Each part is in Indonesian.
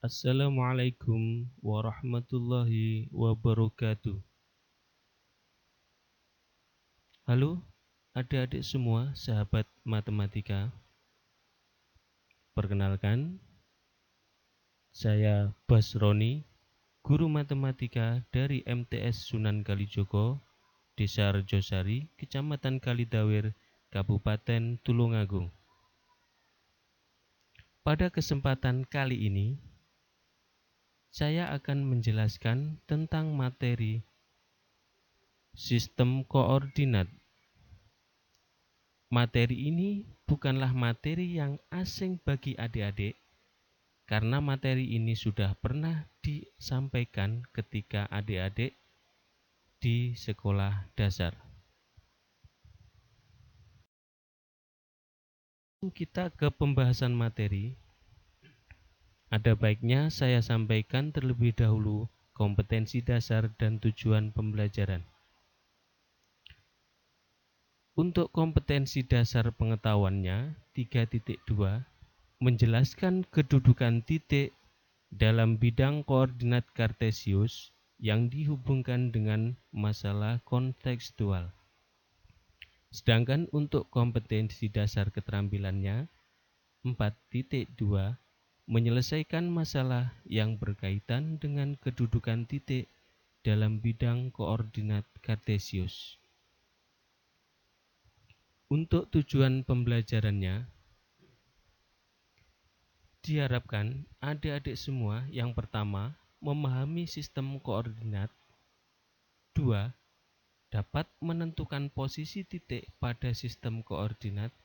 Assalamualaikum warahmatullahi wabarakatuh. Halo adik-adik semua, sahabat matematika. Perkenalkan, saya Basroni, guru matematika dari MTS Sunan Kalijogo, Desa Rejosari, Kecamatan Kalidawir, Kabupaten Tulungagung. Pada kesempatan kali ini, saya akan menjelaskan tentang materi sistem koordinat. Materi ini bukanlah materi yang asing bagi adik-adik, karena materi ini sudah pernah disampaikan ketika adik-adik di sekolah dasar. Kita ke pembahasan materi. Ada baiknya saya sampaikan terlebih dahulu kompetensi dasar dan tujuan pembelajaran. Untuk kompetensi dasar pengetahuannya 3.2 menjelaskan kedudukan titik dalam bidang koordinat kartesius yang dihubungkan dengan masalah kontekstual. Sedangkan untuk kompetensi dasar keterampilannya 4.2 menyelesaikan masalah yang berkaitan dengan kedudukan titik dalam bidang koordinat kartesius. Untuk tujuan pembelajarannya, diharapkan adik-adik semua yang pertama memahami sistem koordinat, 2 dapat menentukan posisi titik pada sistem koordinat,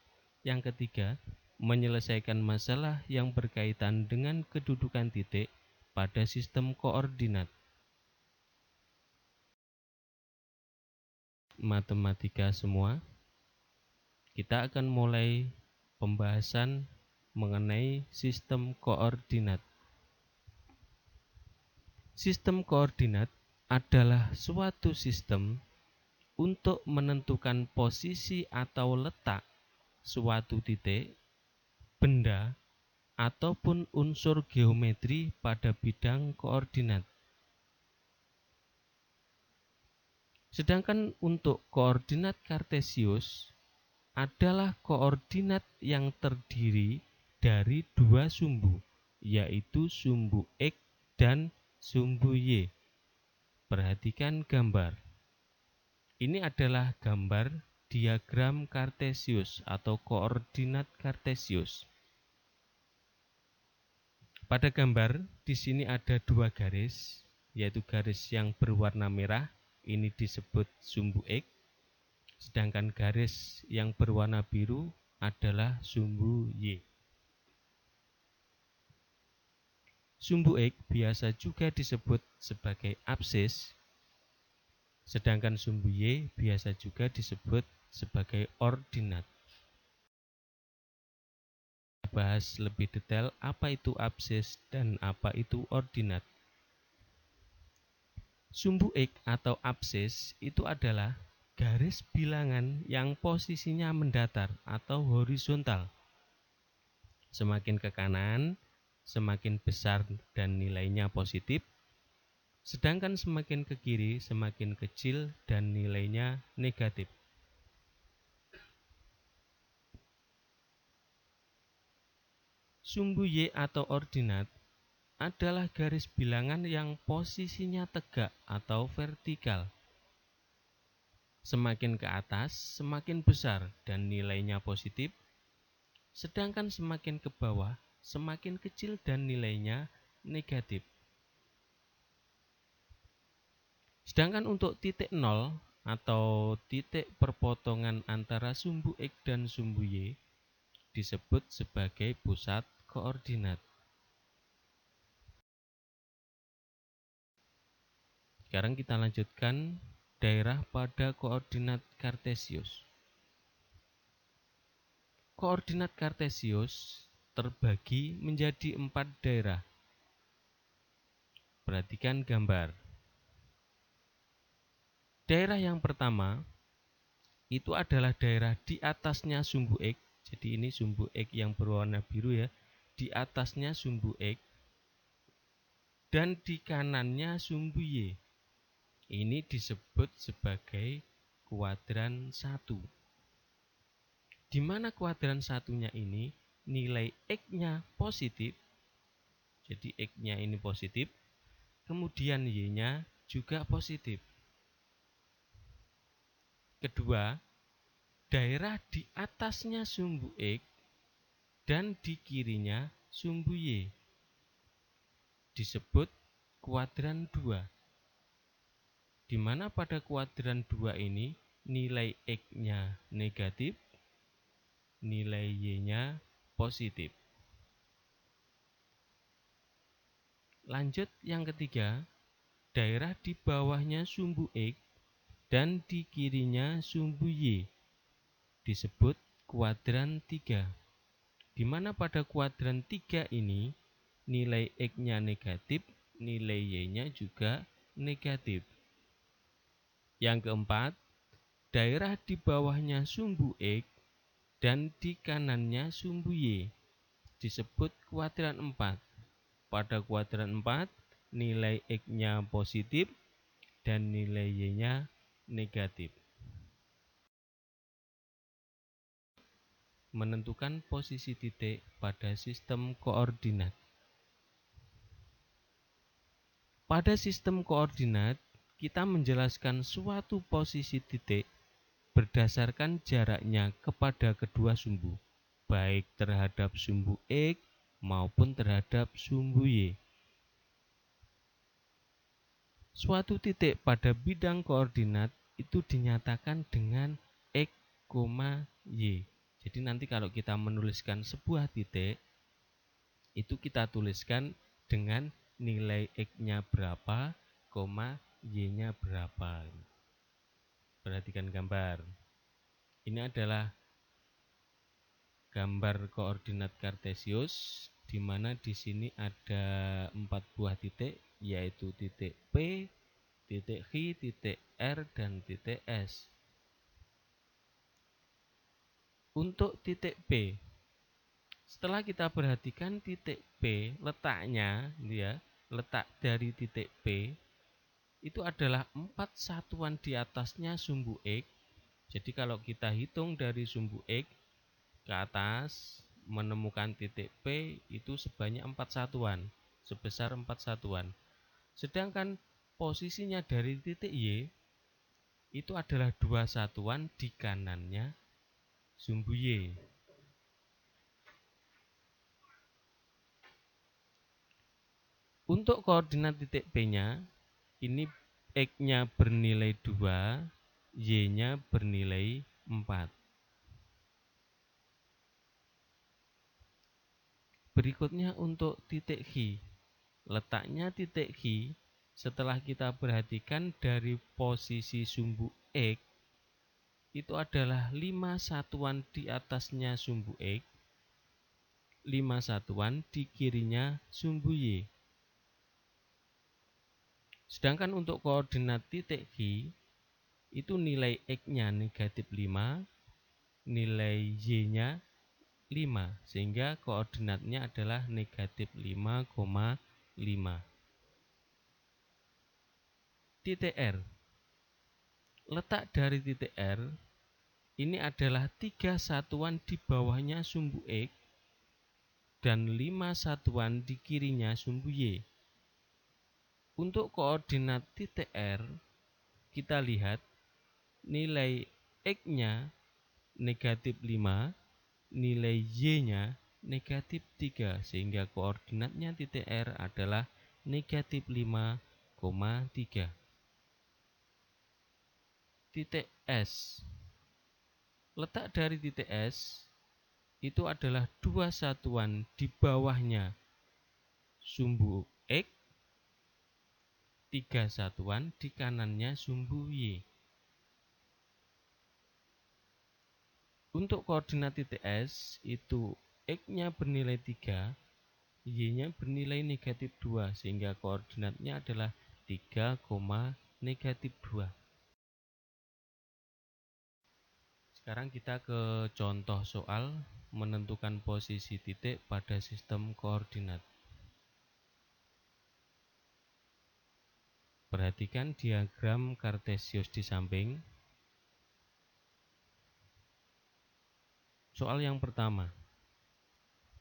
yang ketiga menyelesaikan masalah yang berkaitan dengan kedudukan titik pada sistem koordinat. Matematika semua, kita akan mulai pembahasan mengenai sistem koordinat. Sistem koordinat adalah suatu sistem untuk menentukan posisi atau letak suatu titik, benda, ataupun unsur geometri pada bidang koordinat. Sedangkan untuk koordinat kartesius adalah koordinat yang terdiri dari dua sumbu, yaitu sumbu X dan sumbu Y. Perhatikan gambar. Ini adalah gambar diagram kartesius atau koordinat kartesius. Pada gambar di sini ada dua garis, yaitu garis yang berwarna merah, ini disebut sumbu X, sedangkan garis yang berwarna biru adalah sumbu Y. Sumbu X biasa juga disebut sebagai absis, sedangkan sumbu Y biasa juga disebut sebagai ordinat. Kita bahas lebih detail apa itu absis dan apa itu ordinat. Sumbu X atau absis itu adalah garis bilangan yang posisinya mendatar atau horizontal. Semakin ke kanan, semakin besar dan nilainya positif, sedangkan semakin ke kiri, semakin kecil dan nilainya negatif. Sumbu Y atau ordinat adalah garis bilangan yang posisinya tegak atau vertikal. Semakin ke atas, semakin besar dan nilainya positif, sedangkan semakin ke bawah, semakin kecil dan nilainya negatif. Sedangkan untuk titik nol atau titik perpotongan antara sumbu X dan sumbu Y disebut sebagai pusat koordinat. Sekarang kita lanjutkan daerah pada koordinat kartesius. Koordinat kartesius terbagi menjadi 4 daerah. Perhatikan gambar. Daerah yang pertama itu adalah daerah di atasnya sumbu X. Jadi ini sumbu X yang berwarna biru ya. Di atasnya sumbu X dan di kanannya sumbu Y. Ini disebut sebagai kuadran 1. Di mana kuadran satunya ini nilai X-nya positif, jadi X-nya ini positif, kemudian Y-nya juga positif. Kedua, daerah di atasnya sumbu X dan di kirinya sumbu Y disebut kuadran 2. Di mana pada kuadran 2 ini nilai X-nya negatif, nilai Y-nya positif. Lanjut yang ketiga, daerah di bawahnya sumbu X dan di kirinya sumbu Y disebut kuadran 3. Di mana pada kuadran 3 ini nilai X-nya negatif, nilai Y-nya juga negatif. Yang keempat, daerah di bawahnya sumbu X dan di kanannya sumbu Y disebut kuadran 4. Pada kuadran 4, nilai X-nya positif dan nilai Y-nya negatif. Menentukan posisi titik pada sistem koordinat. Pada sistem koordinat, kita menjelaskan suatu posisi titik berdasarkan jaraknya kepada kedua sumbu, baik terhadap sumbu X maupun terhadap sumbu Y. Suatu titik pada bidang koordinat itu dinyatakan dengan X, Y. Jadi nanti kalau kita menuliskan sebuah titik, itu kita tuliskan dengan nilai X-nya berapa, Y-nya berapa. Perhatikan gambar. Ini adalah gambar koordinat kartesius, di mana di sini ada 4 buah titik, yaitu titik P, titik Q, titik R, dan titik S. Untuk titik P, setelah kita perhatikan titik P, letaknya, ya, letak dari titik P itu adalah 4 satuan di atasnya sumbu X. Jadi kalau kita hitung dari sumbu X ke atas, menemukan titik P itu sebanyak 4 satuan, sebesar 4 satuan. Sedangkan posisinya dari titik Y itu adalah 2 satuan di kanannya sumbu Y. Untuk koordinat titik P-nya, ini X-nya bernilai 2, Y-nya bernilai 4. Berikutnya untuk titik Q. Letaknya titik Q setelah kita perhatikan dari posisi sumbu X itu adalah 5 satuan di atasnya sumbu X, 5 satuan di kirinya sumbu Y. Sedangkan untuk koordinat titik Q itu nilai X-nya negatif 5, nilai Y-nya 5, sehingga koordinatnya adalah negatif 5,5. Titik R. Letak dari titik R ini adalah 3 satuan di bawahnya sumbu X dan 5 satuan di kirinya sumbu Y. Untuk koordinat titik R, kita lihat nilai X-nya negatif 5, nilai Y-nya negatif 3, sehingga koordinatnya titik R adalah negatif 5,3. Titik S. Letak dari titik S itu adalah 2 satuan di bawahnya sumbu X, 3 satuan di kanannya sumbu Y. Untuk koordinat titik S itu X-nya bernilai 3, Y-nya bernilai negatif 2, sehingga koordinatnya adalah 3, negatif 2. Sekarang kita ke contoh soal menentukan posisi titik pada sistem koordinat. Perhatikan diagram Kartesius di samping. Soal yang pertama.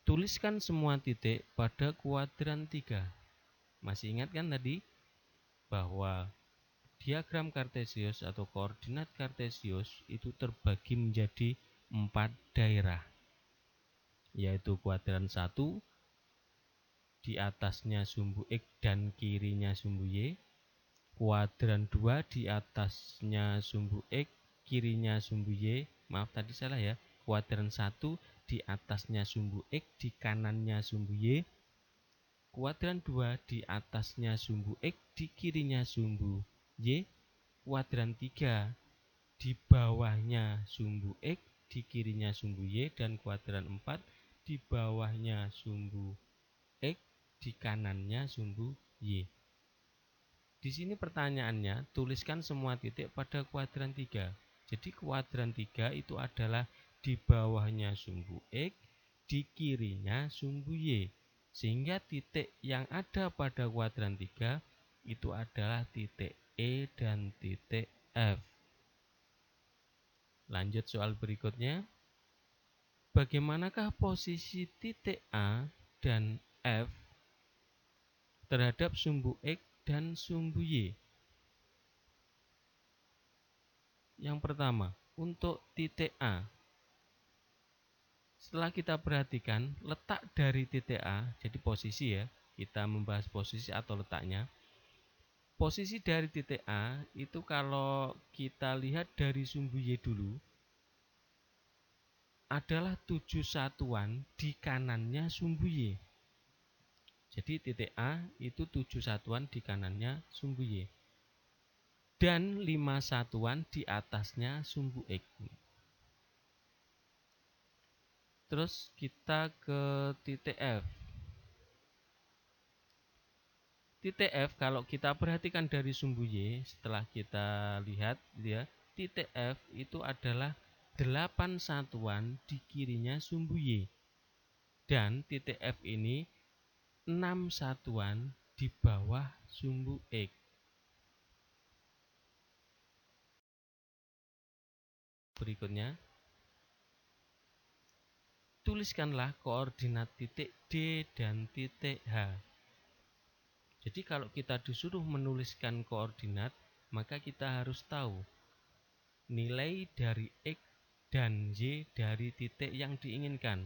Tuliskan semua titik pada kuadran 3. Masih ingat kan tadi bahwa diagram Kartesius atau koordinat Kartesius itu terbagi menjadi 4 daerah, yaitu kuadran 1 di atasnya sumbu X dan kirinya sumbu Y, kuadran 2 di atasnya sumbu X, kirinya sumbu Y, maaf tadi salah ya, kuadran 1 di atasnya sumbu X, di kanannya sumbu Y, kuadran 2 di atasnya sumbu X, di kirinya sumbu Y, kuadran 3 di bawahnya sumbu X, di kirinya sumbu Y, dan kuadran 4 di bawahnya sumbu X, di kanannya sumbu Y. Di sini pertanyaannya, tuliskan semua titik pada kuadran 3. Jadi kuadran 3 itu adalah di bawahnya sumbu X, di kirinya sumbu Y. Sehingga titik yang ada pada kuadran 3 itu adalah titik E dan titik F. Lanjut soal berikutnya. Bagaimanakah posisi titik A dan F terhadap sumbu X dan sumbu Y? Yang pertama, untuk titik A. Setelah kita perhatikan letak dari titik A, jadi posisi ya, kita membahas posisi atau letaknya. Posisi dari titik A itu kalau kita lihat dari sumbu Y dulu, adalah 7 satuan di kanannya sumbu Y. Jadi titik A itu 7 satuan di kanannya sumbu Y. Dan 5 satuan di atasnya sumbu X. Terus kita ke titik F. Titik F kalau kita perhatikan dari sumbu Y, setelah kita lihat ya, titik F itu adalah 8 satuan di kirinya sumbu Y. Dan titik F ini 6 satuan di bawah sumbu X. Berikutnya, tuliskanlah koordinat titik D dan titik H. Jadi kalau kita disuruh menuliskan koordinat, maka kita harus tahu nilai dari X dan Y dari titik yang diinginkan.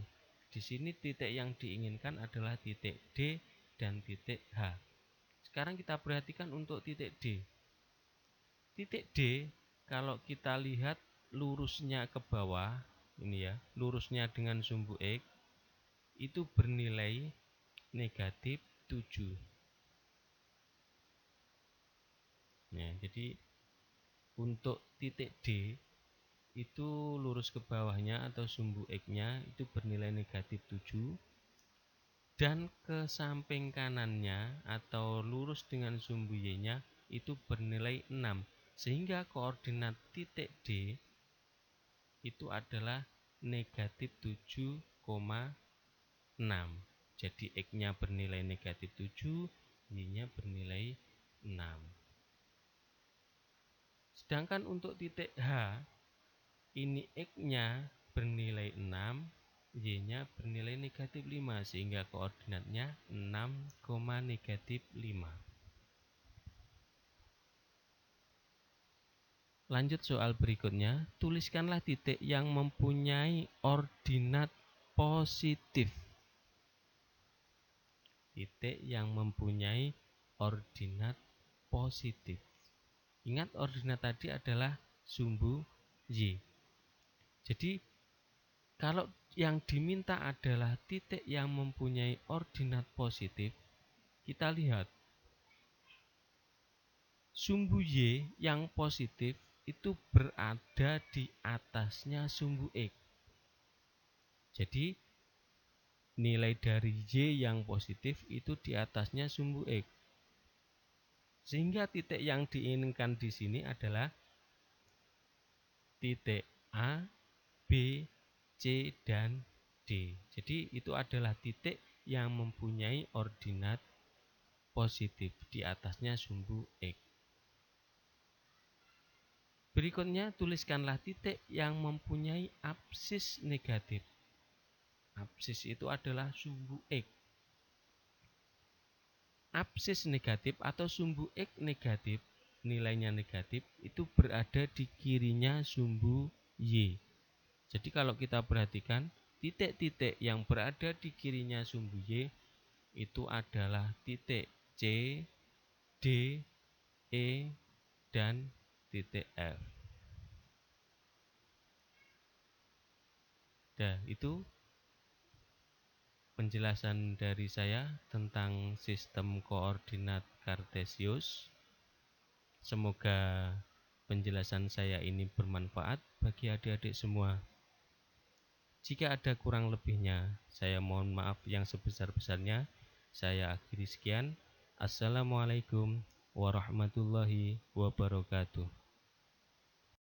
Di sini titik yang diinginkan adalah titik D dan titik H. Sekarang kita perhatikan untuk titik D. Titik D, kalau kita lihat lurusnya ke bawah, ini ya, lurusnya dengan sumbu X, itu bernilai negatif 7. Nah, jadi untuk titik D itu lurus ke bawahnya atau sumbu X-nya itu bernilai negatif 7, dan ke samping kanannya atau lurus dengan sumbu Y-nya itu bernilai 6, sehingga koordinat titik D itu adalah negatif 7,6. Jadi X-nya bernilai negatif 7, Y-nya bernilai 6. Sedangkan untuk titik H, ini X-nya bernilai 6, Y-nya bernilai negatif 5, sehingga koordinatnya 6, negatif 5. Lanjut soal berikutnya, tuliskanlah titik yang mempunyai ordinat positif. Titik yang mempunyai ordinat positif. Ingat ordinat tadi adalah sumbu Y. Jadi kalau yang diminta adalah titik yang mempunyai ordinat positif, kita lihat sumbu Y yang positif itu berada di atasnya sumbu X. Jadi nilai dari Y yang positif itu di atasnya sumbu X. Sehingga titik yang diinginkan di sini adalah titik A, B, C, dan D. Jadi itu adalah titik yang mempunyai ordinat positif di atasnya sumbu X. Berikutnya tuliskanlah titik yang mempunyai absis negatif. Absis itu adalah sumbu X. Absis negatif atau sumbu X negatif, nilainya negatif, itu berada di kirinya sumbu Y. Jadi kalau kita perhatikan, titik-titik yang berada di kirinya sumbu Y itu adalah titik C, D, E, dan titik F. Nah, itu penjelasan dari saya tentang sistem koordinat Kartesius. Semoga penjelasan saya ini bermanfaat bagi adik-adik semua. Jika ada kurang lebihnya, saya mohon maaf yang sebesar-besarnya. Saya akhiri sekian. Assalamualaikum warahmatullahi wabarakatuh.